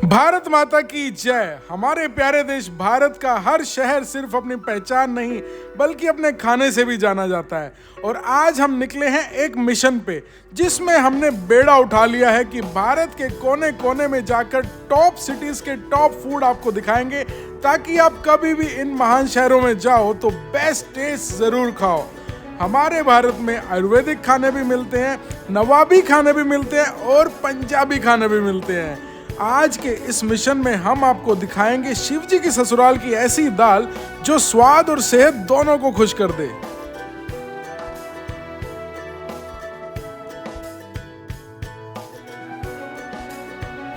भारत माता की जय। हमारे प्यारे देश भारत का हर शहर सिर्फ अपनी पहचान नहीं बल्कि अपने खाने से भी जाना जाता है। और आज हम निकले हैं एक मिशन पे जिसमें हमने बेड़ा उठा लिया है कि भारत के कोने कोने में जाकर टॉप सिटीज के टॉप फूड आपको दिखाएंगे, ताकि आप कभी भी इन महान शहरों में जाओ तो बेस्ट टेस्ट जरूर खाओ। हमारे भारत में आयुर्वेदिक खाने भी मिलते हैं, नवाबी खाने भी मिलते हैं और पंजाबी खाने भी मिलते हैं। आज के इस मिशन में हम आपको दिखाएंगे शिव जी की ससुराल की ऐसी दाल जो स्वाद और सेहत दोनों को खुश कर दे।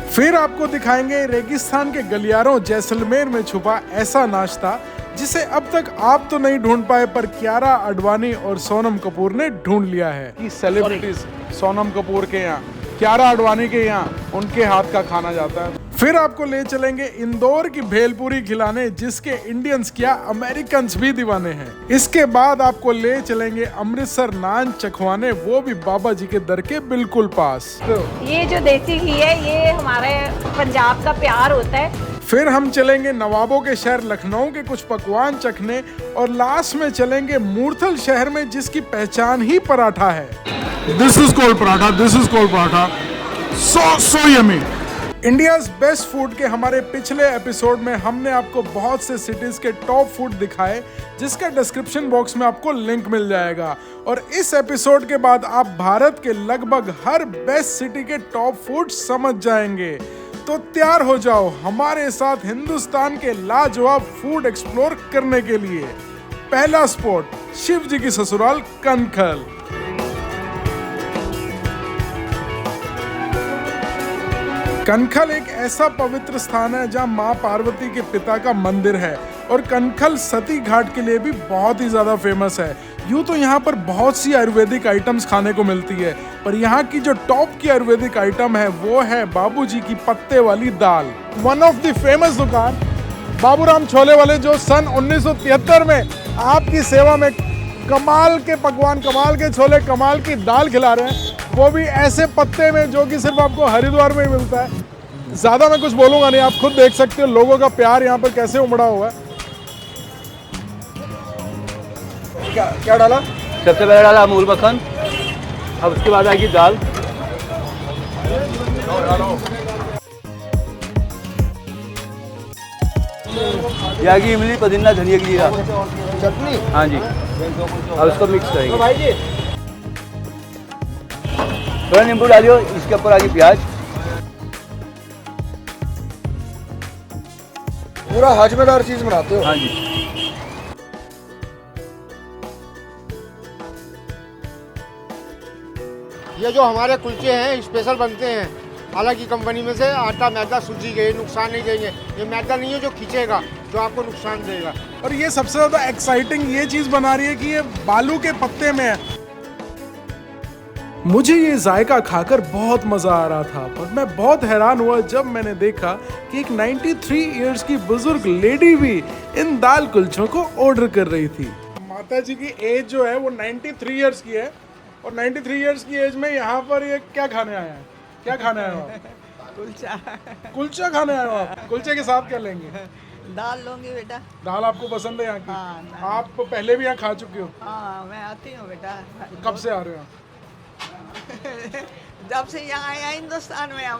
फिर आपको दिखाएंगे रेगिस्तान के गलियारों जैसलमेर में छुपा ऐसा नाश्ता जिसे अब तक आप तो नहीं ढूंढ पाए, पर कियारा आडवाणी और सोनम कपूर ने ढूंढ लिया है। कि सेलिब्रिटीज सोनम कपूर के यहाँ, कियारा आडवाणी के यहाँ उनके हाथ का खाना जाता है। फिर आपको ले चलेंगे इंदौर की भेलपूरी खिलाने जिसके इंडियंस क्या अमेरिकन्स भी दीवाने हैं। इसके बाद आपको ले चलेंगे अमृतसर नान चखवाने, वो भी बाबा जी के दर के बिल्कुल पास। ये जो देसी घी है ये हमारे पंजाब का प्यार होता है। फिर हम चलेंगे नवाबों के शहर लखनऊ के कुछ पकवान चखने और लास्ट में चलेंगे मूर्थल शहर में जिसकी पहचान ही पराठा है। This is called paratha, this is called paratha, so yummy. India's best food के हमारे पिछले एपिसोड में हमने आपको बहुत से सिटीज के टॉप फूड दिखाए जिसका डिस्क्रिप्शन बॉक्स में आपको लिंक मिल जाएगा। और इस एपिसोड के बाद आप भारत के लगभग हर बेस्ट सिटी के टॉप फूड समझ जाएंगे। तो तैयार हो जाओ हमारे साथ हिंदुस्तान के लाजवाब फूड एक्सप्लोर करने के लिए। पहला स्पॉट शिव जी की ससुराल कनखल। कनखल एक ऐसा पवित्र स्थान है जहां मां पार्वती के पिता का मंदिर है और कनखल सती घाट के लिए भी बहुत ही ज्यादा फेमस है। यूँ तो यहाँ पर बहुत सी आयुर्वेदिक आइटम्स खाने को मिलती है, पर यहाँ की जो टॉप की आयुर्वेदिक आइटम है वो है बाबूजी की पत्ते वाली दाल। वन ऑफ द फेमस दुकान बाबूराम छोले वाले जो सन 1973 में आपकी सेवा में कमाल के पकवान, कमाल के छोले, कमाल की दाल खिला रहे हैं, वो भी ऐसे पत्ते में जो कि सिर्फ आपको हरिद्वार में ही मिलता है। ज़्यादा मैं कुछ बोलूँगा नहीं, आप खुद देख सकते हो लोगों का प्यार यहाँ पर कैसे उमड़ा हुआ है। क्या डाला? सबसे पहले डाला अमूल मक्खन, अब उसके बाद आएगी दाल। यहाँ की इमली, पुदीना, धनिया की जीरा चटनी। हाँ जी, अब उसको मिक्स करेंगे। थोड़ा नींबू डालियो, इसके ऊपर आगे प्याज। पूरा हजमेदार चीज बनाते हो। हाँ जी। ये जो हमारे कुलचे हैं स्पेशल बनते हैं, हालांकि कंपनी में से आटा मैदा सूजी के नुकसान नहीं देंगे। ये मैदा नहीं है जो खींचेगा, जो आपको नुकसान देगा। और ये सबसे ज्यादा एक्साइटिंग ये चीज बना रही है कि ये बालू के पत्ते में है। मुझे ये जायका खाकर बहुत मजा आ रहा था, पर मैं बहुत हैरान हुआ जब मैंने देखा कि एक 93 इयर्स की बुजुर्ग लेडी भी इन दाल कुलचों को ऑर्डर कर रही थी। माता जी की एज जो है वो 93 इयर्स की है और 93 इयर्स की एज में यहाँ पर ये क्या खाने आए हैं? क्या खाने आए हो आप? कुलचा खाने आए हो आप? कुलचे के साथ क्या लेंगे? दाल लूंगी बेटा। दाल आपको पसंद है यहाँ की? हाँ, आप पहले भी यहाँ खा चुके हो? हाँ, मैं आती हूँ बेटा। कब से आ रहे हो? जब से यहाँ आया हिंदुस्तान में हम।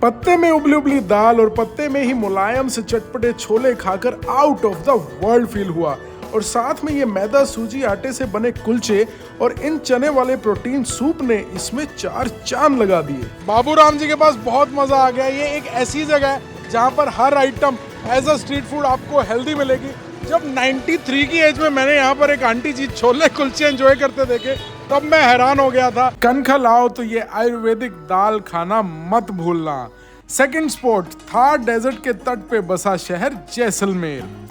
पत्ते में उबली उबली दाल और पत्ते में ही मुलायम से चटपटे छोले खाकर out of the world feel हुआ। और साथ में ये मैदा सूजी आटे से बने कुलचे और इन चने वाले प्रोटीन सूप ने इसमें 4 चांद लगा दिए। बाबूराम जी के पास बहुत मजा आ गया। ये एक ऐसी जगह है जहाँ पर हर item as a street food आपको हेल्दी मिलेगी। जब 93 की एज में मैंने यहाँ पर एक आंटी जी छोले कुलचे एंजॉय करते देखे तब मैं हैरान हो गया था। कनखल आओ तो ये आयुर्वेदिक दाल खाना मत भूलना। सेकंड स्पॉट थार डेजर्ट के तट पे बसा शहर जैसलमेर।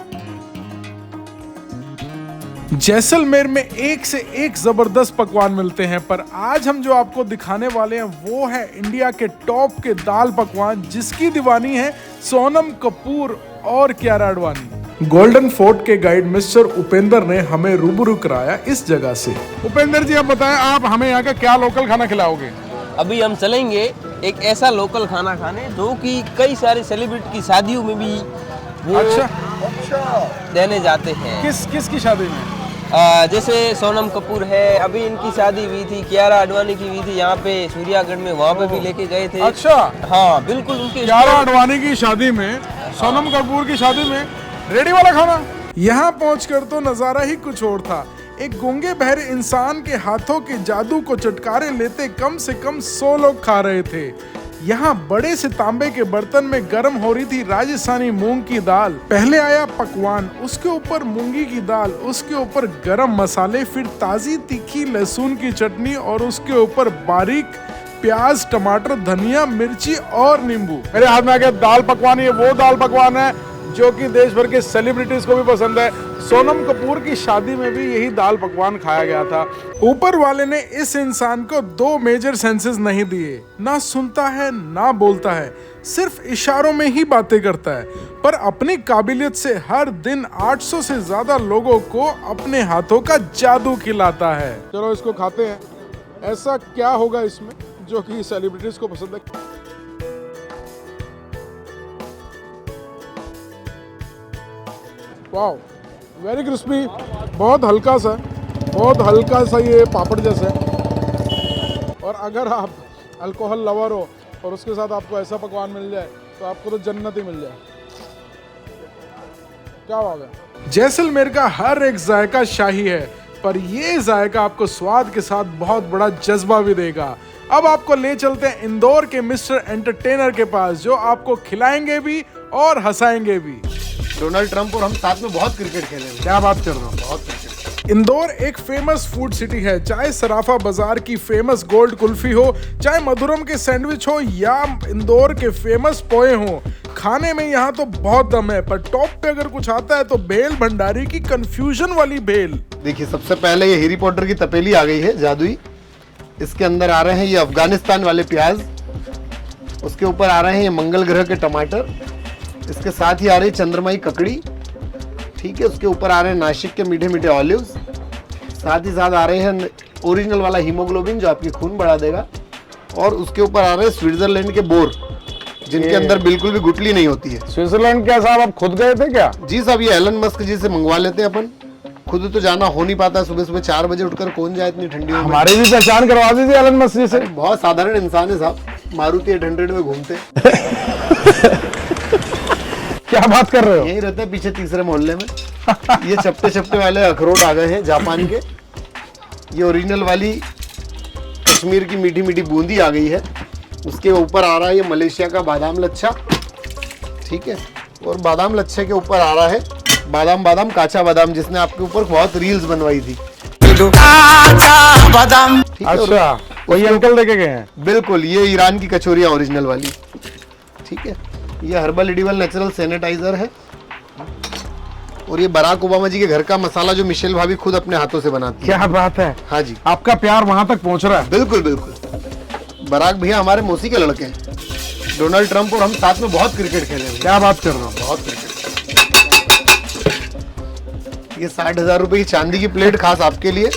जैसलमेर में एक से एक जबरदस्त पकवान मिलते हैं, पर आज हम जो आपको दिखाने वाले हैं वो है इंडिया के टॉप के दाल पकवान जिसकी दीवानी है सोनम कपूर और कियारा आडवाणी। गोल्डन फोर्ट के गाइड मिस्टर उपेंद्र ने हमें रूबरू कराया इस जगह से। उपेंद्र जी आप बताएं, आप हमें यहाँ का क्या लोकल खाना खिलाओगे? अभी हम चलेंगे एक ऐसा लोकल खाना खाने जो कि कई सारे सेलिब्रिटी की शादियों में भी वो देने जाते हैं। किस की शादी में? जैसे सोनम कपूर है, अभी इनकी शादी हुई थी, कियारा आडवाणी की हुई थी यहाँ पे सूर्यागढ़ में, वहाँ पे भी लेके गए थे। अच्छा, हाँ बिल्कुल, उनके कियारा आडवाणी की शादी में, सोनम कपूर की शादी में रेडी वाला खाना। यहाँ पहुंचकर तो नजारा ही कुछ और था। एक गूंगे बहरे इंसान के हाथों के जादू को चटकारे लेते कम से कम 100 लोग खा रहे थे। यहाँ बड़े से तांबे के बर्तन में गर्म हो रही थी राजस्थानी मूंग की दाल। पहले आया पकवान, उसके ऊपर मूंगी की दाल, उसके ऊपर गरम मसाले, फिर ताजी तीखी लहसुन की चटनी और उसके ऊपर बारीक प्याज, टमाटर, धनिया, मिर्ची और नींबू। मेरे हाथ में आ गया दाल पकवान। ये वो दाल पकवान है जो कि देश भर के सेलिब्रिटीज को भी पसंद है। सोनम कपूर की शादी में भी यही दाल पकवान खाया गया था। ऊपर वाले ने इस इंसान को 2 मेजर सेंसेस नहीं दिए, ना सुनता है ना बोलता है, सिर्फ इशारों में ही बातें करता है, पर अपनी काबिलियत से हर दिन 800 से ज्यादा लोगों को अपने हाथों का जादू खिलाता है। चलो इसको खाते हैं। ऐसा क्या होगा इसमें जो कि सेलिब्रिटीज को पसंद है? वाओ, वेरी क्रिस्पी, बहुत हल्का सा ये पापड़ जैसा है। और अगर आप अल्कोहल लवर हो और उसके साथ आपको ऐसा पकवान मिल जाए तो आपको तो जन्नत ही मिल जाए। क्या बात है। जैसलमेर का हर एक जायका शाही है, पर ये जायका आपको स्वाद के साथ बहुत बड़ा जज्बा भी देगा। अब आपको ले चलते हैं इंदौर के मिस्टर एंटरटेनर के पास, जो आपको खिलाएंगे भी और हंसाएंगे भी। डोनाल्ड ट्रंप और हम साथ में बहुत क्रिकेट खेले हैं। क्या बात कर रहे हो? बहुत क्रिकेट। इंदौर एक फेमस फूड सिटी है। चाहे सराफा बाजार की फेमस गोल्ड कुल्फी हो, चाहे मधुरम के सैंडविच हो, या इंदौर के फेमस पोहे हो, खाने में यहाँ तो बहुत दम है। पर टॉप पे अगर कुछ आता है तो भेल भंडारी की कंफ्यूजन वाली भेल। देखिए, सबसे पहले ये हैरी पॉटर की तपेली आ गई है जादुई। इसके अंदर आ रहे हैं ये अफगानिस्तान वाले प्याज, उसके ऊपर आ रहे हैं ये मंगल ग्रह के टमाटर, इसके साथ ही आ रही चंद्रमाई ककड़ी, ठीक है। उसके ऊपर आ रहे हैं नासिक के मीठे मीठे ऑलिव्स, साथ ही साथ आ रहे हैं ओरिजिनल वाला हीमोग्लोबिन जो आपकी खून बढ़ा देगा, और उसके ऊपर आ रहे हैं स्विट्जरलैंड के बोर, जिनके अंदर बिल्कुल भी गुठली नहीं होती है। स्विट्जरलैंड क्या साहब, आप खुद गए थे क्या? जी साहब, ये एलन मस्क जी से मंगवा लेते हैं अपन, खुद तो जाना हो नहीं पाता। सुबह सुबह 4 बजे उठकर कौन जाए इतनी ठंडी में। हमारी भी पहचान करवा दीजिए एलन मस्क जी से। बहुत साधारण इंसान है साहब, मारुति 800 में घूमते क्या बात कर रहे हो? यही रहते हैं पीछे तीसरे मोहल्ले में। ये चपटे चपटे वाले अखरोट आ गए हैं जापान के। ये ओरिजिनल वाली कश्मीर की मीठी मीठी बूंदी आ गई है। उसके ऊपर आ रहा है ये मलेशिया का बादाम लच्छा, ठीक है। और बादाम लच्छे के ऊपर आ रहा है बादाम काचा बादाम, जिसने आपके ऊपर बहुत रील्स बनवाई थी। बादाम, अच्छा, वही अंकल लेके गए हैं? बिल्कुल, ये ईरान की कचौरियाँ ओरिजिनल वाली, ठीक है। ये हर्बल एडिबल नेचुरल सैनिटाइजर है। और ये बराक ओबामा जी के घर का मसाला जो मिशेल भाभी खुद अपने हाथों से बनाती है। क्या बात है। हाँ जी, आपका प्यार वहां तक पहुंच रहा है। बिल्कुल बिल्कुल। बराक भैया हमारे मौसी के लड़के हैं। डोनाल्ड ट्रंप और हम साथ में बहुत क्रिकेट खेले हैं। क्या बात कर रहे हो? बहुत क्रिकेट। ये 60,000 रुपए की चांदी की प्लेट खास आपके लिए,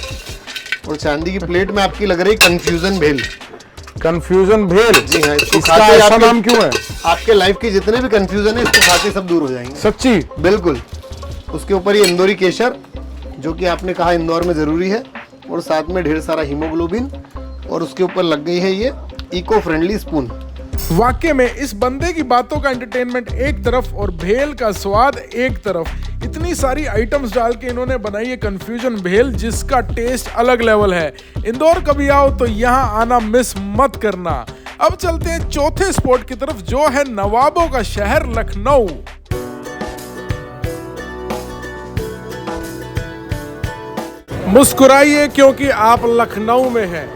और चांदी की प्लेट में आपकी लग रही कंफ्यूजन भेल। कंफ्यूजन भेल? जी हाँ, इसको इसका खाते ऐसा नाम क्यों है? आपके लाइफ के जितने भी कंफ्यूजन है इसको खाते सब दूर हो जाएंगे। सच्ची? बिल्कुल। उसके ऊपर ये इंदौरी केसर, जो कि आपने कहा इंदौर में जरूरी है, और साथ में ढेर सारा हीमोग्लोबिन, और उसके ऊपर लग गई है ये इको फ्रेंडली स्पून। वाकई में इस बंदे की बातों का एंटरटेनमेंट एक तरफ और भेल का स्वाद एक तरफ। इतनी सारी आइटम्स डाल के इन्होंने बनाई है कंफ्यूजन भेल, जिसका टेस्ट अलग लेवल है। इंदौर कभी आओ तो यहाँ आना मिस मत करना। अब चलते हैं चौथे स्पॉट की तरफ, जो है नवाबों का शहर लखनऊ। मुस्कुराइए क्योंकि आप लखनऊ में हैं।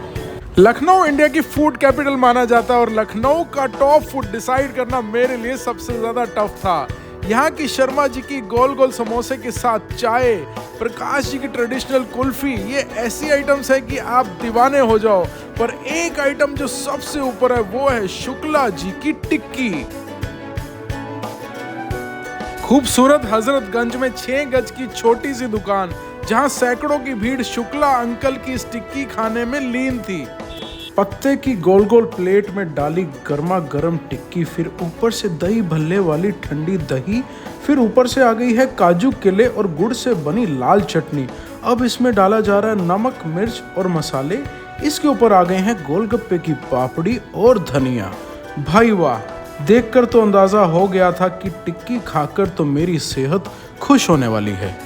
लखनऊ इंडिया की फूड कैपिटल माना जाता है, और लखनऊ का टॉप फूड डिसाइड करना मेरे लिए सबसे ज्यादा टफ था। यहाँ की शर्मा जी की गोल गोल समोसे के साथ चाय, प्रकाश जी की ट्रेडिशनल कुल्फी, ये ऐसी आइटम्स है कि आप दीवाने हो जाओ। पर एक आइटम जो सबसे ऊपर है वो है शुक्ला जी की टिक्की। खूबसूरत हजरतगंज में 6 गज की छोटी सी दुकान, जहां सैकड़ों की भीड़ शुक्ला अंकल की इस टिक्की खाने में लीन थी। पत्ते की गोल गोल प्लेट में डाली गर्मा गर्म टिक्की, फिर ऊपर से दही भल्ले वाली ठंडी दही, फिर ऊपर से आ गई है काजू केले और गुड़ से बनी लाल चटनी। अब इसमें डाला जा रहा है नमक मिर्च और मसाले। इसके ऊपर आ गए हैं गोलगप्पे की पापड़ी और धनिया। भाई वाह, देखकर तो अंदाजा हो गया था कि टिक्की खाकर तो मेरी सेहत खुश होने वाली है।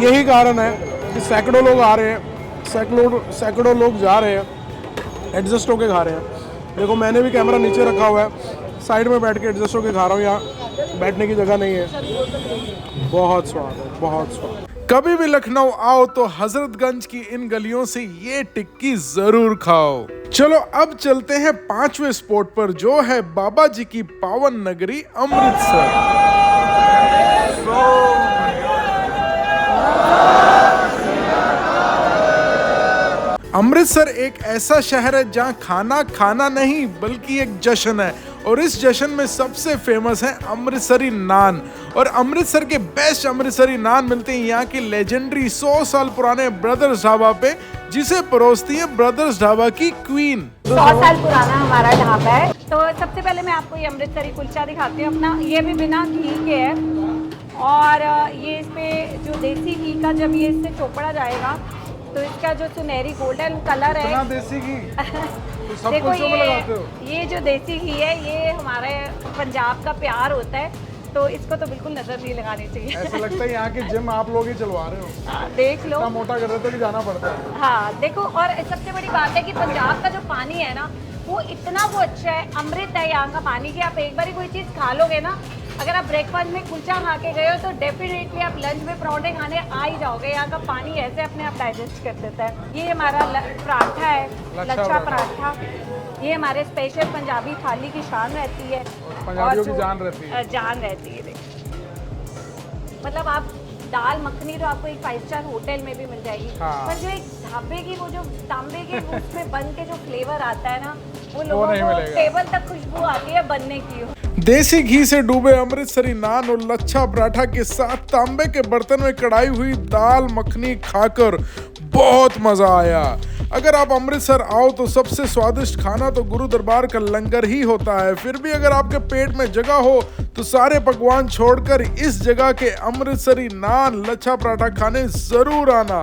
यही कारण है कि सैकड़ों लोग आ रहे हैं, सैकड़ों लोग जा रहे हैं, एडजस्ट होके खा रहे हैं। देखो मैंने भी कैमरा नीचे रखा हुआ है, साइड में बैठ के एडजस्ट होके खा रहा हूँ, यहाँ बैठने की जगह नहीं है। बहुत स्वाद है, बहुत स्वाद। कभी भी लखनऊ आओ तो हजरतगंज की इन गलियों से ये टिक्की जरूर खाओ। चलो अब चलते हैं 5वें स्पॉट पर, जो है बाबा जी की पावन नगरी अमृतसर। अमृतसर एक ऐसा शहर है जहाँ खाना खाना नहीं बल्कि एक जश्न है, और इस जश्न में सबसे फेमस है अमृतसरी नान। और अमृतसर के बेस्ट अमृतसरी नान मिलते हैं यहाँ की लेजेंडरी 100 साल पुराने ब्रदर्स ढाबा पे, जिसे परोसती है ब्रदर्स ढाबा की क्वीन। 100 साल पुराना हमारा ढाबा है। तो सबसे पहले मैं आपको ये अमृतसरी कुलचा दिखाती हूँ अपना। ये भी बिना घी के है, और ये इस पे जो देसी घी का जब ये इससे चोपड़ा जाएगा तो इसका जो सुनहरी गोल्डन कलर है, देसी घी तो सब देखो कुछ में लगाते हो। ये जो देसी घी है ये हमारे पंजाब का प्यार होता है, तो इसको तो बिल्कुल नजर नहीं लगानी चाहिए। ऐसा लगता है यहाँ की जिम आप लोग ही चलवा रहे हो। देख लो, इतना मोटा कर रहे हो कि जाना पड़ता है। हाँ देखो, और सबसे बड़ी बात है कि पंजाब का जो पानी है ना वो इतना वो अच्छा है, अमृत है यहाँ का पानी, कि आप एक बार कोई चीज़ खा लोगे ना, अगर आप ब्रेकफास्ट में कुलचा खा के गए हो तो डेफिनेटली आप लंच में पराठे खाने आ ही जाओगे। यहाँ का पानी ऐसे अपने आप डाइजेस्ट कर देता है। ये हमारा पराठा है, लच्छा पराठा। ये हमारे स्पेशल पंजाबी थाली की शान रहती है, पंजाबियों की जान रहती है। जान रहती है। मतलब आप दाल मखनी तो आपको एक 5 स्टार होटल में भी मिल जाएगी, पर जो एक ढाबे की वो जो तांबे के उसमें बन के जो फ्लेवर आता है ना, वो लोगों को टेबल तक खुशबू आती है बनने की। देसी घी से डूबे अमृतसरी नान और लच्छा पराठा के साथ तांबे के बर्तन में कढ़ाई हुई दाल मखनी खाकर बहुत मजा आया। अगर आप अमृतसर आओ तो सबसे स्वादिष्ट खाना तो गुरु दरबार का लंगर ही होता है। फिर भी अगर आपके पेट में जगह हो तो सारे पकवान छोड़कर इस जगह के अमृतसरी नान लच्छा पराठा खाने जरूर आना।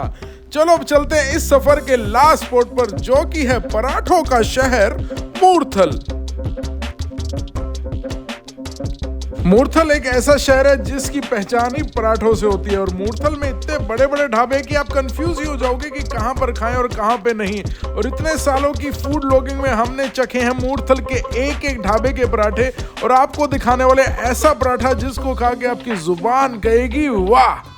चलो अब चलते हैं इस सफर के लास्ट स्पॉट पर, जो कि है पराठों का शहर मूर्थल। मूर्थल एक ऐसा शहर है जिसकी पहचान ही पराठों से होती है, और मूर्थल में इतने बड़े बड़े ढाबे कि आप कंफ्यूज ही हो जाओगे कि कहां पर खाएं और कहां पे नहीं। और इतने सालों की फूड व्लॉगिंग में हमने चखे हैं मूर्थल के एक एक ढाबे के पराठे, और आपको दिखाने वाले ऐसा पराठा जिसको खा के आपकी जुबान कहेगी वाह।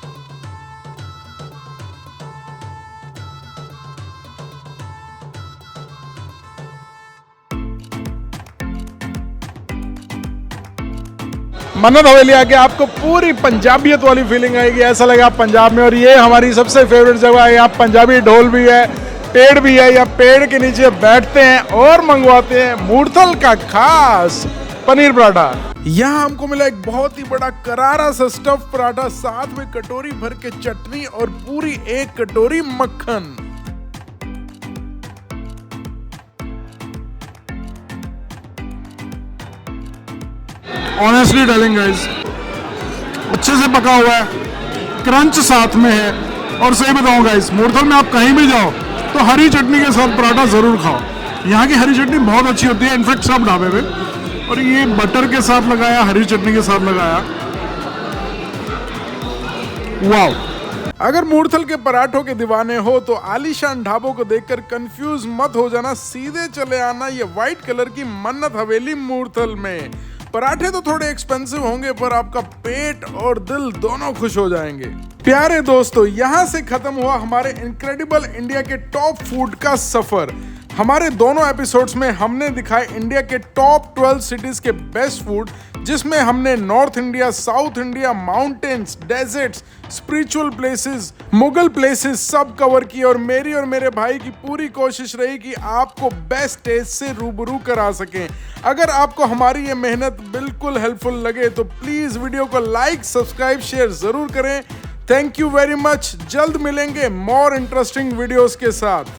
मन्नत हवेली आके आपको पूरी पंजाबियत वाली फीलिंग आएगी, ऐसा लगा आप पंजाब में। और ये हमारी सबसे फेवरेट जगह है, यहाँ पंजाबी ढोल भी है, पेड़ भी है, या पेड़ के नीचे बैठते हैं और मंगवाते हैं मूर्थल का खास पनीर पराठा। यहाँ हमको मिला एक बहुत ही बड़ा करारा सा स्टफ पराठा, साथ में कटोरी भर के चटनी और पूरी एक कटोरी मक्खन। ऑनेस्टली टेलिंग गाइस, अच्छे से पका हुआ है, क्रंच साथ में है। और सही बताऊं गाइस, मूर्थल में आप कहीं भी जाओ तो हरी चटनी के साथ पराठा जरूर खाओ। यहाँ की हरी चटनी बहुत अच्छी होती है, इनफैक्ट सब ढाबे में। और ये बटर के साथ लगाया, हरी चटनी के साथ लगाया, वाव। अगर मूर्थल के पराठों के दीवाने हो तो आलीशान ढाबों को देखकर कंफ्यूज मत हो जाना, सीधे चले आना ये व्हाइट कलर की मन्नत हवेली मूर्थल में। पराठे तो थोड़े एक्सपेंसिव होंगे, पर आपका पेट और दिल दोनों खुश हो जाएंगे। प्यारे दोस्तों, यहाँ से खत्म हुआ हमारे इनक्रेडिबल इंडिया के टॉप फूड का सफर। हमारे दोनों एपिसोड्स में हमने दिखाए इंडिया के टॉप 12 सिटीज के बेस्ट फूड, जिसमें हमने north India, south India, mountains, deserts, spiritual places, Mughal places सब कवर किए। और मेरी और मेरे भाई की पूरी कोशिश रही कि आपको बेस्ट टेस्ट से रूबरू करा सकें। अगर आपको हमारी ये मेहनत बिल्कुल हेल्पफुल लगे तो प्लीज वीडियो को लाइक, सब्सक्राइब, शेयर जरूर करें। Thank you very much. जल्द मिलेंगे मोर इंटरेस्टिंग वीडियोस के साथ।